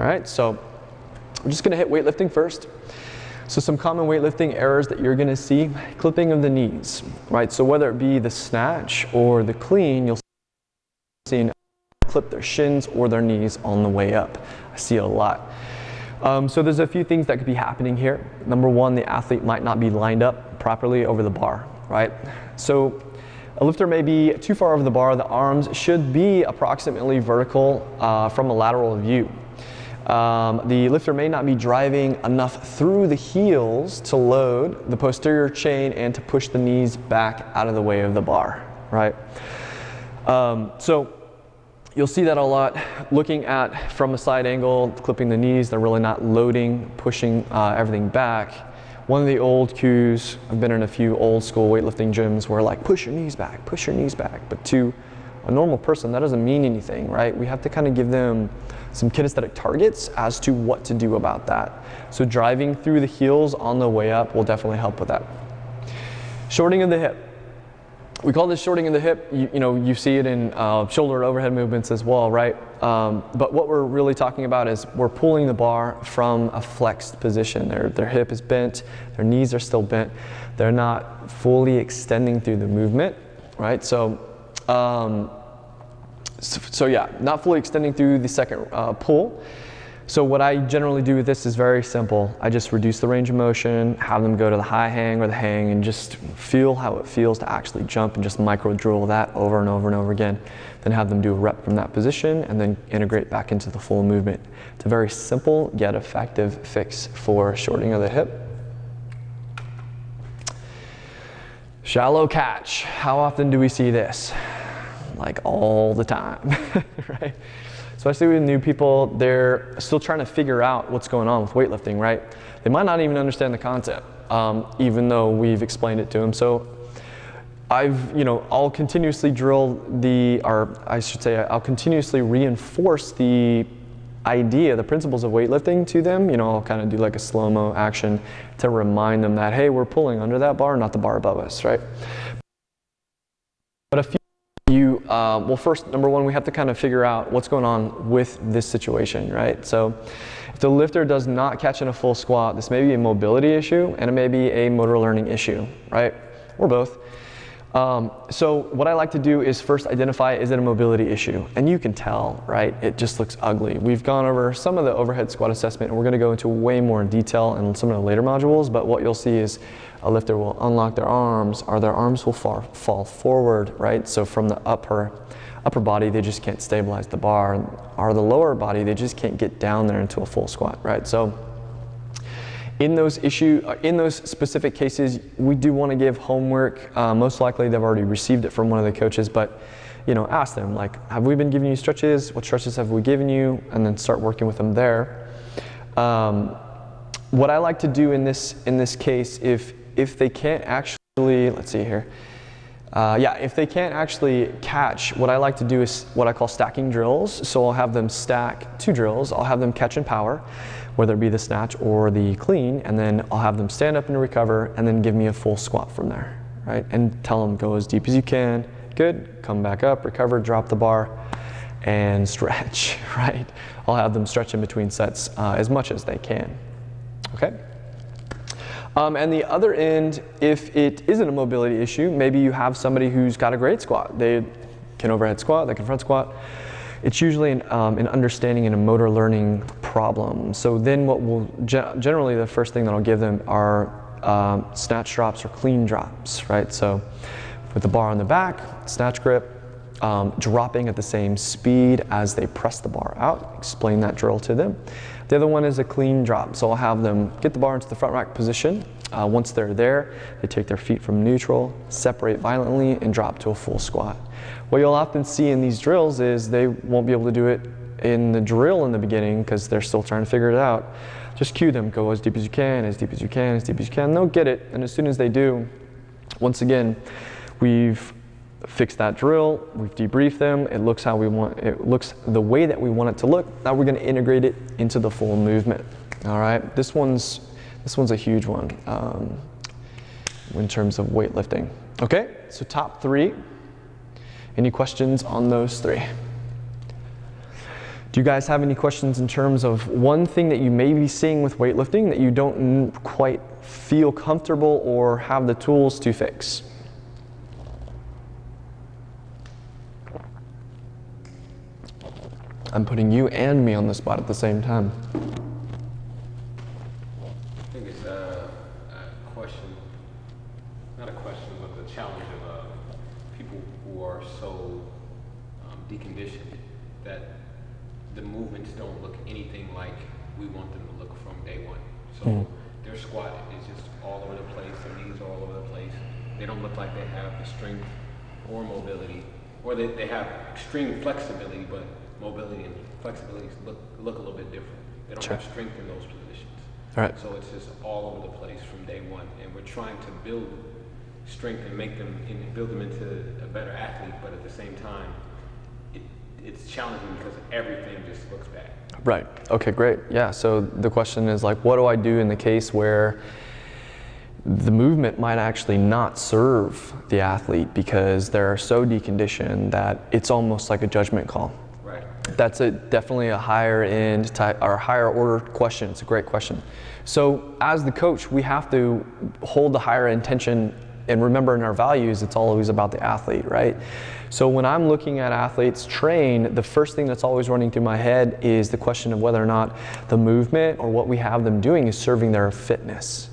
All right, so I'm just gonna hit weightlifting first. So some common weightlifting errors that you're gonna see, clipping of the knees, right? So whether it be the snatch or the clean, you'll see an clip their shins or their knees on the way up. I see it a lot. So there's a few things that could be happening here. Number one, the athlete might not be lined up properly over the bar, right? So a lifter may be too far over the bar. The arms should be approximately vertical from a lateral view. The lifter may not be driving enough through the heels to load the posterior chain and to push the knees back out of the way of the bar, right? So you'll see that a lot. Looking at from a side angle, clipping the knees, they're really not loading, pushing everything back. One of the old cues, I've been in a few old school weightlifting gyms where like, push your knees back, push your knees back. But to a normal person, that doesn't mean anything, right? We have to kind of give them some kinesthetic targets as to what to do about that. So driving through the heels on the way up will definitely help with that. Shorting of the hip. We call this shorting of the hip. You see it in shoulder overhead movements as well, right? But what we're really talking about is we're pulling the bar from a flexed position. Their hip is bent, their knees are still bent. They're not fully extending through the movement, right? So yeah, not fully extending through the second pull. So what I generally do with this is very simple. I just reduce the range of motion, have them go to the high hang or the hang and just feel how it feels to actually jump and just micro drill that over and over and over again. Then have them do a rep from that position and then integrate back into the full movement. It's a very simple yet effective fix for shortening of the hip. Shallow catch. How often do we see this? Like all the time, right? Especially with new people, they're still trying to figure out what's going on with weightlifting, right? They might not even understand the concept, even though we've explained it to them. So I'll continuously I'll continuously reinforce the idea, the principles of weightlifting to them. I'll kind of do like a slow-mo action to remind them that, hey, we're pulling under that bar, not the bar above us, right? But well, first, number one, we have to kind of figure out what's going on with this situation, right? So if the lifter does not catch in a full squat, this may be a mobility issue and it may be a motor learning issue, right? Or both. So what I like to do is first identify, is it a mobility issue? And you can tell, right? It just looks ugly. We've gone over some of the overhead squat assessment and we're gonna go into way more detail in some of the later modules, but what you'll see is a lifter will unlock their arms, or their arms will fall forward, right? So from the upper body, they just can't stabilize the bar, or the lower body, they just can't get down there into a full squat, right? So in those specific cases, we do want to give homework. Most likely they've already received it from one of the coaches, but ask them, like, have we been giving you stretches? What stretches have we given you? And then start working with them there. What I like to do in this case, if they can't actually, let's see here. If they can't actually catch, what I like to do is what I call stacking drills. So I'll have them stack 2 drills. I'll have them catch and power, whether it be the snatch or the clean, and then I'll have them stand up and recover and then give me a full squat from there, right? And tell them go as deep as you can. Good, come back up, recover, drop the bar, and stretch, right? I'll have them stretch in between sets as much as they can, okay? And the other end, if it isn't a mobility issue, maybe you have somebody who's got a great squat. They can overhead squat, they can front squat. It's usually an understanding and a motor learning problem. So then what will generally the first thing that I'll give them are snatch drops or clean drops, right? So with the bar on the back, snatch grip, dropping at the same speed as they press the bar out. Explain that drill to them. The other one is a clean drop. So I'll have them get the bar into the front rack position. Once they're there, they take their feet from neutral, separate violently, and drop to a full squat. What you'll often see in these drills is they won't be able to do it in the drill in the beginning because they're still trying to figure it out. Just cue them, go as deep as you can, as deep as you can, as deep as you can. They'll get it, and as soon as they do, once again, we've fixed that drill, we've debriefed them, it looks how we want, it looks the way that we want it to look. Now we're gonna integrate it into the full movement. All right, this one's a huge one in terms of weightlifting. Okay, so top 3. Any questions on those 3? Do you guys have any questions in terms of one thing that you may be seeing with weightlifting that you don't quite feel comfortable or have the tools to fix? I'm putting you and me on the spot at the same time. I think it's a question, not a question, but the challenge of people who are so deconditioned that the movements don't look anything like we want them to look from day one. So their squat is just all over the place, their knees are all over the place. They don't look like they have the strength or mobility, or they have extreme flexibility, but mobility and flexibility look a little bit different. They don't have strength in those positions. All right. So it's just all over the place from day one. And we're trying to build strength and build them into a better athlete, but at the same time, it's challenging because everything just looks bad. Right. Okay, great. Yeah, so the question is like, what do I do in the case where the movement might actually not serve the athlete because they're so deconditioned that it's almost like a judgment call? Right. That's definitely a higher end type or higher order question. It's a great question. So as the coach, we have to hold the higher intention and remember in our values, it's always about the athlete, right? So when I'm looking at athletes train, the first thing that's always running through my head is the question of whether or not the movement or what we have them doing is serving their fitness,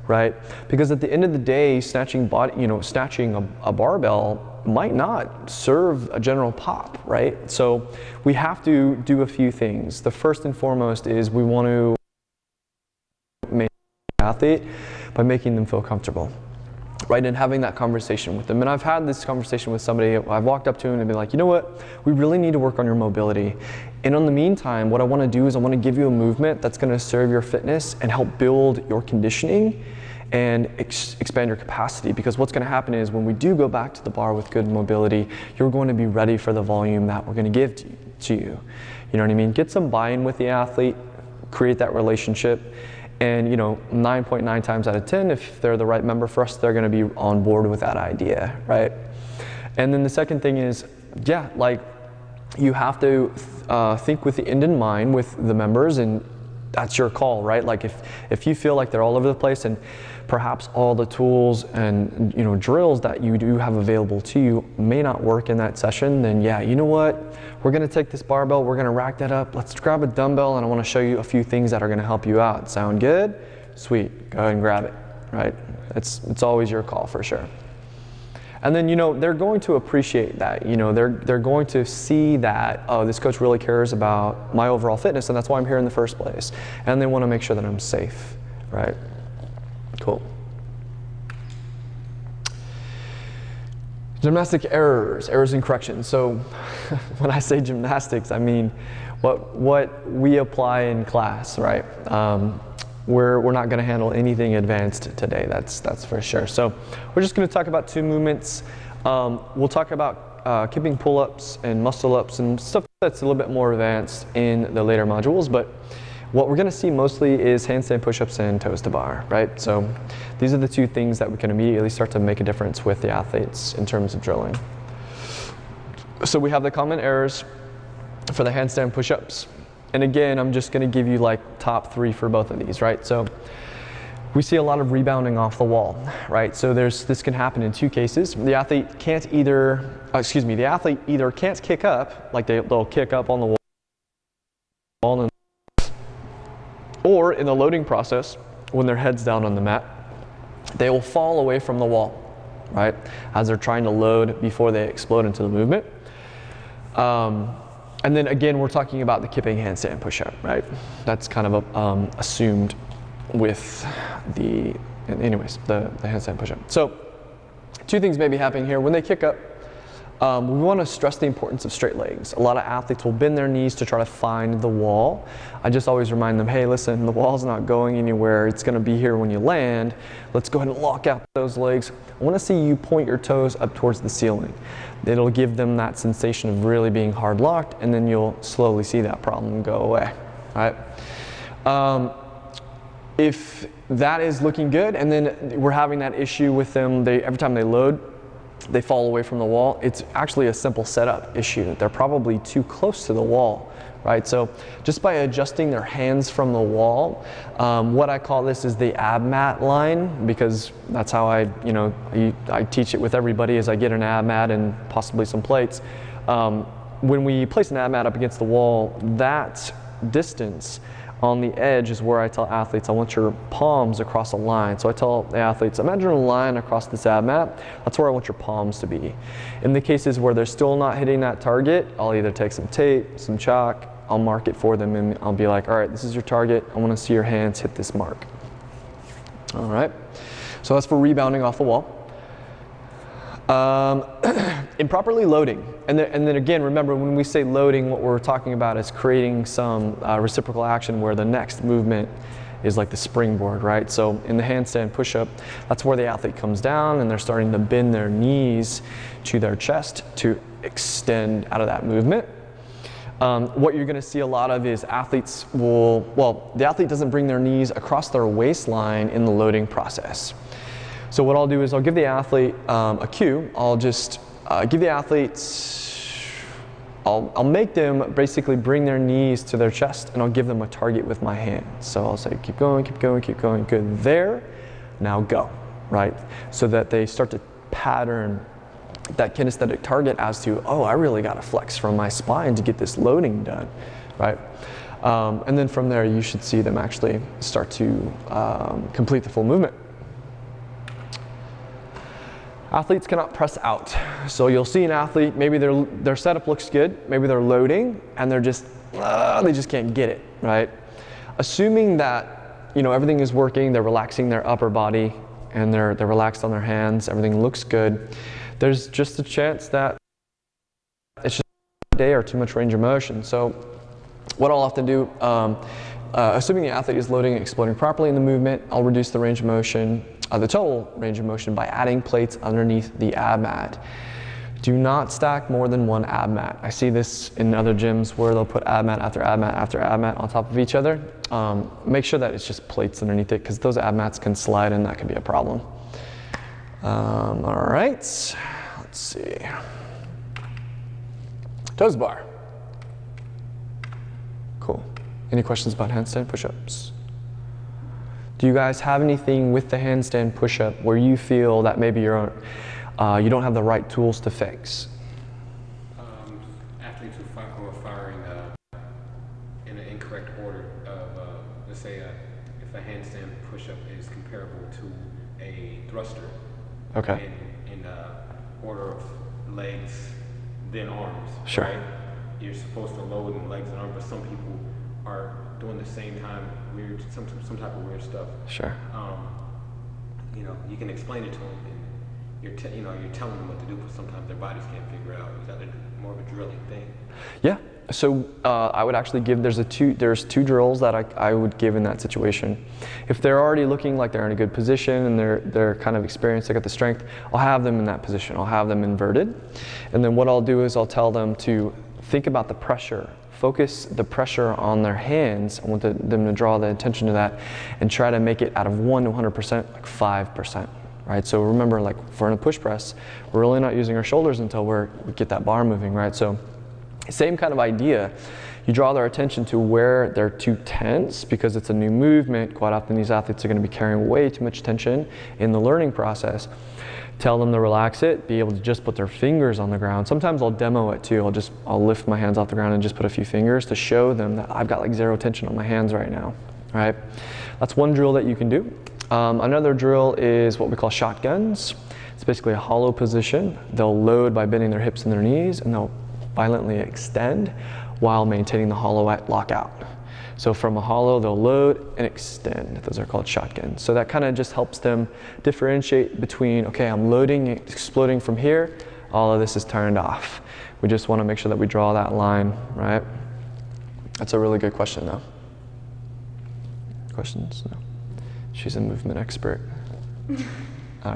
right? Because at the end of the day, snatching a barbell might not serve a general pop, right? So we have to do a few things. The first and foremost is we want to make the athlete by making them feel comfortable, right? And having that conversation with them. And I've had this conversation with somebody, I've walked up to him and been like, you know what, we really need to work on your mobility. And in the meantime, what I want to do is I want to give you a movement that's going to serve your fitness and help build your conditioning and expand your capacity. Because what's going to happen is when we do go back to the bar with good mobility, you're going to be ready for the volume that we're going to give to you. You know what I mean? Get some buy-in with the athlete, create that relationship. And 9.9 times out of 10, if they're the right member for us, they're going to be on board with that idea, right? And then the second thing is, you have to think with the end in mind with the members, and that's your call, right? Like if you feel like they're all over the place and perhaps all the tools and drills that you do have available to you may not work in that session, then yeah, you know what? We're gonna take this barbell, we're gonna rack that up, let's grab a dumbbell and I wanna show you a few things that are gonna help you out. Sound good? Sweet, go ahead and grab it, right? It's always your call for sure. And then, they're going to appreciate that. They're going to see that, oh, this coach really cares about my overall fitness and that's why I'm here in the first place. And they wanna make sure that I'm safe, right? Cool. Gymnastic errors and corrections. So when I say gymnastics, I mean what we apply in class, right? We're not going to handle anything advanced today, that's for sure. So we're just going to talk about two movements. We'll talk about kipping pull-ups and muscle-ups and stuff that's a little bit more advanced in the later modules, but what we're going to see mostly is handstand push-ups and toes to bar, right? So these are the two things that we can immediately start to make a difference with the athletes in terms of drilling. So we have the common errors for the handstand push-ups. And again, I'm just going to give you like top 3 for both of these, right? So we see a lot of rebounding off the wall, right? So this can happen in 2 cases. The athlete either can't kick up, like they'll kick up on the wall, and or in the loading process, when their head's down on the mat, they will fall away from the wall, right? As they're trying to load before they explode into the movement. And then again, we're talking about the kipping handstand push-up, right? That's kind of assumed with the handstand push-up. So 2 things may be happening here. When they kick up, we want to stress the importance of straight legs. A lot of athletes will bend their knees to try to find the wall. I just always remind them, hey, listen, the wall's not going anywhere. It's going to be here when you land. Let's go ahead and lock out those legs. I want to see you point your toes up towards the ceiling. It'll give them that sensation of really being hard locked, and then you'll slowly see that problem go away, all right? If that is looking good, and then we're having that issue with them, every time they load, they fall away from the wall, it's actually a simple setup issue. They're probably too close to the wall, right? So just by adjusting their hands from the wall, what I call this is the ab mat line, because that's how I teach it with everybody as I get an ab mat and possibly some plates. When we place an ab mat up against the wall, that distance on the edge is where I tell athletes, I want your palms across a line. So I tell the athletes, imagine a line across this ab mat. That's where I want your palms to be. In the cases where they're still not hitting that target, I'll either take some tape, some chalk, I'll mark it for them, and I'll be like, all right, this is your target. I want to see your hands hit this mark. All right. So that's for rebounding off the wall. Improperly loading, and then again, remember when we say loading, what we're talking about is creating some reciprocal action where the next movement is like the springboard, right? So in the handstand push-up, that's where the athlete comes down and they're starting to bend their knees to their chest to extend out of that movement. What you're going to see a lot of is athletes the athlete doesn't bring their knees across their waistline in the loading process. So what I'll do is I'll give the athlete a cue. I'll just give the athletes, I'll make them basically bring their knees to their chest, and I'll give them a target with my hand. So I'll say, keep going, keep going, keep going, good there, now go, right? So that they start to pattern that kinesthetic target as to, oh, I really got to flex from my spine to get this loading done, right? And then from there, you should see them actually start to complete the full movement. Athletes cannot press out. So you'll see an athlete, maybe their setup looks good, maybe they're loading, and they're just, they just can't get it, right? Assuming that, everything is working, they're relaxing their upper body, and they're relaxed on their hands, everything looks good, there's just a chance that it's just a day or too much range of motion. So what I'll often do, assuming the athlete is loading and exploding properly in the movement, I'll reduce the range of motion, the total range of motion, by adding plates underneath the ab mat. Do not stack more than one ab mat. I see this in other gyms where they'll put ab mat after ab mat after ab mat on top of each other. Make sure that it's just plates underneath it, because those ab mats can slide and that can be a problem. All right, let's see. Toes bar. Cool. Any questions about handstand push-ups? Do you guys have anything with the handstand push-up where you feel that maybe you don't have the right tools to fix? Athletes who are firing in an incorrect order of, let's say, if a handstand push-up is comparable to a thruster. Okay. In order of legs, then arms. Sure. Right? You're supposed to load in legs and arms, but some people are doing the same time weird, some type of weird stuff. Sure. You can explain it to them, and you're telling them what to do, but sometimes their bodies can't figure it out. Is that more of a drilling thing? Yeah. So I would actually give, there's two drills that I would give in that situation. If they're already looking like they're in a good position and they're kind of experienced, they got the strength, I'll have them in that position. I'll have them inverted. And then what I'll do is I'll tell them to think about the pressure. Focus the pressure on their hands. I want them to draw the attention to that and try to make it out of 1 to 100%, like 5%, right? So remember, like if we're in a push press, we're really not using our shoulders until we get that bar moving, right? So same kind of idea. You draw their attention to where they're too tense because it's a new movement. Quite often these athletes are going to be carrying way too much tension in the learning process. Tell them to relax it, be able to just put their fingers on the ground. Sometimes I'll demo it too. I'll lift my hands off the ground and just put a few fingers to show them that I've got like zero tension on my hands right now, right? That's one drill that you can do. Another drill is what we call shotguns. It's basically a hollow position. They'll load by bending their hips and their knees, and they'll violently extend while maintaining the hollow at lockout. So from a hollow, they'll load and extend. Those are called shotguns. So that kind of just helps them differentiate between, okay, I'm loading, exploding from here, all of this is turned off. We just want to make sure that we draw that line, right? That's a really good question though. Questions? No. She's a movement expert.